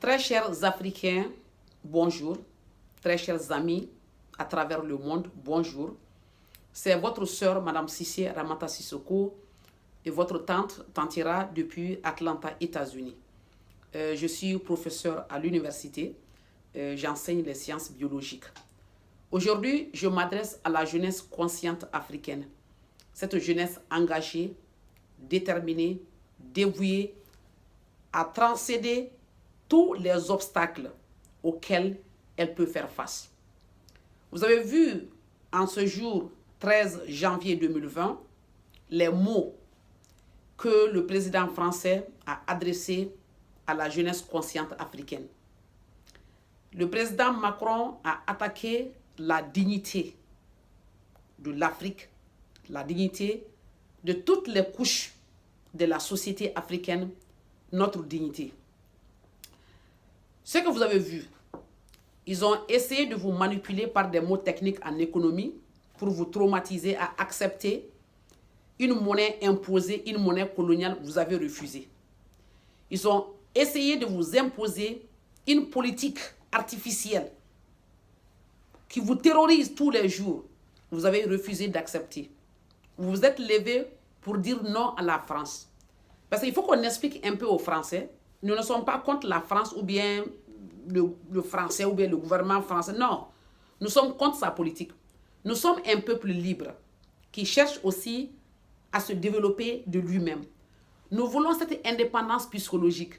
Très chers Africains, bonjour. Très chers amis à travers le monde, bonjour. C'est votre sœur, Madame Cissé Ramata Sissoko, et votre tante, Tantira, depuis Atlanta, États-Unis. Je suis professeur à l'université. J'enseigne les sciences biologiques. Aujourd'hui, je m'adresse à la jeunesse consciente africaine. Cette jeunesse engagée, déterminée, dévouée à transcender tous les obstacles auxquels elle peut faire face. Vous avez vu en ce jour 13 janvier 2020 les mots que le président français a adressés à la jeunesse consciente africaine. Le président Macron a attaqué la dignité de l'Afrique, la dignité de toutes les couches de la société africaine, notre dignité. Ce que vous avez vu, ils ont essayé de vous manipuler par des mots techniques en économie pour vous traumatiser à accepter une monnaie imposée, une monnaie coloniale, vous avez refusé. Ils ont essayé de vous imposer une politique artificielle qui vous terrorise tous les jours. Vous avez refusé d'accepter. Vous vous êtes levé pour dire non à la France. Parce qu'il faut qu'on explique un peu aux Français. Nous ne sommes pas contre la France ou bien le français ou bien le gouvernement français. Non, nous sommes contre sa politique. Nous sommes un peuple libre qui cherche aussi à se développer de lui-même. Nous voulons cette indépendance psychologique.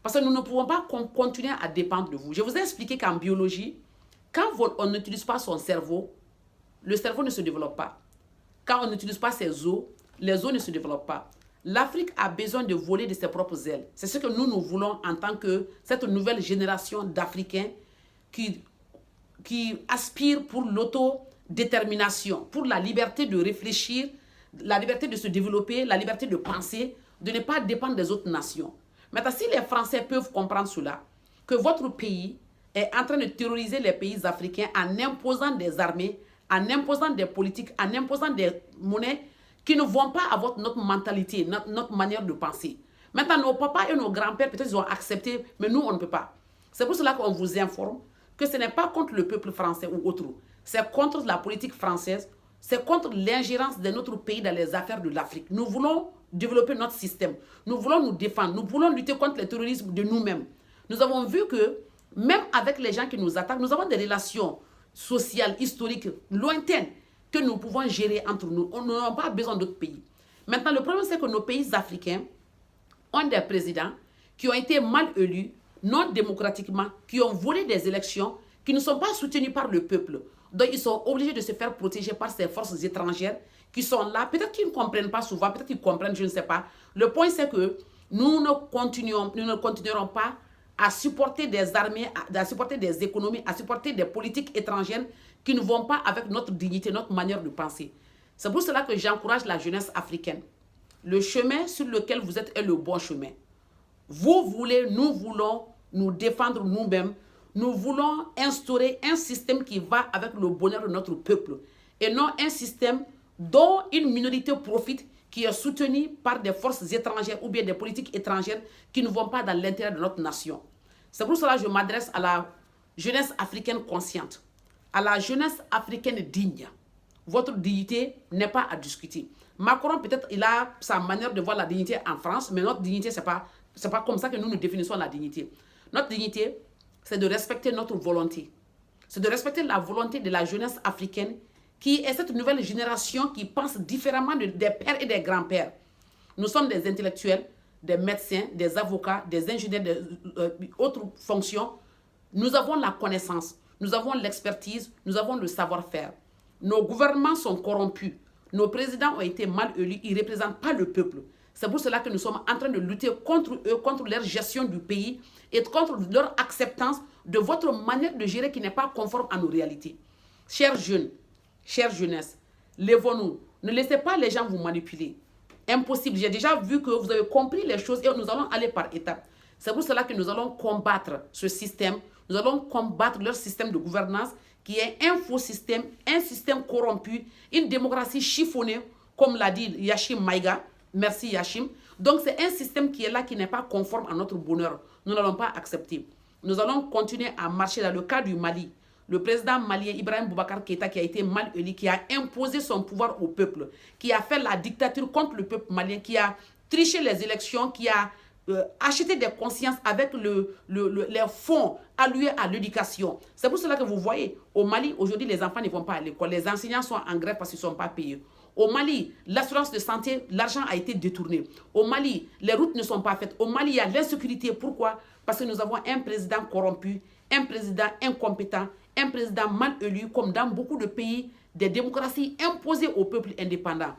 Parce que nous ne pouvons pas continuer à dépendre de vous. Je vous ai expliqué qu'en biologie, quand on n'utilise pas son cerveau, le cerveau ne se développe pas. Quand on n'utilise pas ses os, les os ne se développent pas. L'Afrique a besoin de voler de ses propres ailes. C'est ce que nous voulons en tant que cette nouvelle génération d'Africains qui aspirent pour l'autodétermination, pour la liberté de réfléchir, la liberté de se développer, la liberté de penser, de ne pas dépendre des autres nations. Maintenant, si les Français peuvent comprendre cela, que votre pays est en train de terroriser les pays africains en imposant des armées, en imposant des politiques, en imposant des monnaies qui ne vont pas avoir notre mentalité, notre manière de penser. Maintenant, nos papas et nos grands-pères, peut-être ils ont accepté, mais nous, on ne peut pas. C'est pour cela qu'on vous informe que ce n'est pas contre le peuple français ou autre. C'est contre la politique française, c'est contre l'ingérence de notre pays dans les affaires de l'Afrique. Nous voulons développer notre système. Nous voulons nous défendre. Nous voulons lutter contre le terrorisme de nous-mêmes. Nous avons vu que même avec les gens qui nous attaquent, nous avons des relations sociales, historiques, lointaines que nous pouvons gérer entre nous. On n'a pas besoin d'autres pays. Maintenant, le problème, c'est que nos pays africains ont des présidents qui ont été mal élus, non démocratiquement, qui ont volé des élections, qui ne sont pas soutenus par le peuple. Donc, ils sont obligés de se faire protéger par ces forces étrangères qui sont là. Peut-être qu'ils ne comprennent pas souvent, peut-être qu'ils comprennent, je ne sais pas. Le point, c'est que nous ne continuerons pas à supporter des armées, à supporter des économies, à supporter des politiques étrangères qui ne vont pas avec notre dignité, notre manière de penser. C'est pour cela que j'encourage la jeunesse africaine. Le chemin sur lequel vous êtes est le bon chemin. Vous voulez, nous voulons nous défendre nous-mêmes. Nous voulons instaurer un système qui va avec le bonheur de notre peuple et non un système dont une minorité profite, qui est soutenu par des forces étrangères ou bien des politiques étrangères qui ne vont pas dans l'intérêt de notre nation. C'est pour cela que je m'adresse à la jeunesse africaine consciente, à la jeunesse africaine digne. Votre dignité n'est pas à discuter. Macron, peut-être, il a sa manière de voir la dignité en France, mais notre dignité, ce n'est pas comme ça que nous définissons la dignité. Notre dignité, c'est de respecter notre volonté. C'est de respecter la volonté de la jeunesse africaine qui est cette nouvelle génération qui pense différemment des pères et des grands-pères. Nous sommes des intellectuels, des médecins, des avocats, des ingénieurs, d'autres fonctions. Nous avons la connaissance, nous avons l'expertise, nous avons le savoir-faire. Nos gouvernements sont corrompus. Nos présidents ont été mal élus, ils ne représentent pas le peuple. C'est pour cela que nous sommes en train de lutter contre eux, contre leur gestion du pays et contre leur acceptance de votre manière de gérer qui n'est pas conforme à nos réalités. Chers jeunes, chère jeunesse, lèvons-nous. Ne laissez pas les gens vous manipuler. Impossible. J'ai déjà vu que vous avez compris les choses et nous allons aller par étapes. C'est pour cela que nous allons combattre ce système. Nous allons combattre leur système de gouvernance qui est un faux système, un système corrompu, une démocratie chiffonnée, comme l'a dit Yashim Maïga. Merci Yashim. Donc c'est un système qui est là, qui n'est pas conforme à notre bonheur. Nous n'allons pas accepter. Nous allons continuer à marcher dans le cas du Mali. Le président malien Ibrahim Boubacar Keïta, qui a été mal élu, qui a imposé son pouvoir au peuple, qui a fait la dictature contre le peuple malien, qui a triché les élections, qui a acheté des consciences avec les fonds alloués à l'éducation. C'est pour cela que vous voyez, au Mali, aujourd'hui, les enfants ne vont pas à l'école. Les enseignants sont en grève parce qu'ils ne sont pas payés. Au Mali, l'assurance de santé, l'argent a été détourné. Au Mali, les routes ne sont pas faites. Au Mali, il y a l'insécurité. Pourquoi? Parce que nous avons un président corrompu, un président incompétent, un président mal élu, comme dans beaucoup de pays, des démocraties imposées au peuple indépendant.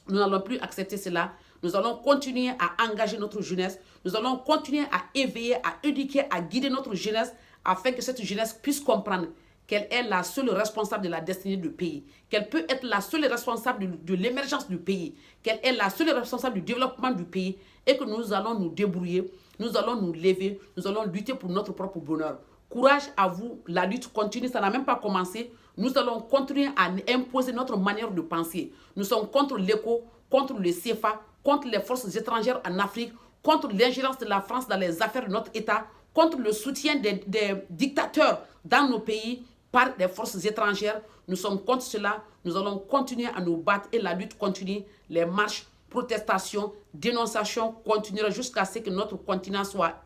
Nous n'allons plus accepter cela. Nous allons continuer à engager notre jeunesse. Nous allons continuer à éveiller, à éduquer, à guider notre jeunesse afin que cette jeunesse puisse comprendre qu'elle est la seule responsable de la destinée du pays, qu'elle peut être la seule responsable de l'émergence du pays, qu'elle est la seule responsable du développement du pays et que nous allons nous débrouiller, nous allons nous lever, nous allons lutter pour notre propre bonheur. Courage à vous, la lutte continue, ça n'a même pas commencé. Nous allons continuer à imposer notre manière de penser. Nous sommes contre l'ECO, contre le CFA, contre les forces étrangères en Afrique, contre l'ingérence de la France dans les affaires de notre État, contre le soutien des dictateurs dans nos pays par des forces étrangères. Nous sommes contre cela. Nous allons continuer à nous battre et la lutte continue. Les marches, protestations, dénonciations continueront jusqu'à ce que notre continent soit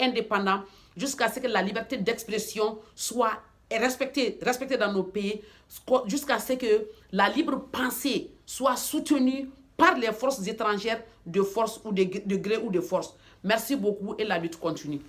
indépendant, jusqu'à ce que la liberté d'expression soit respectée dans nos pays, jusqu'à ce que la libre pensée soit soutenue par les forces étrangères de force ou de gré ou de force. Merci beaucoup et la lutte continue.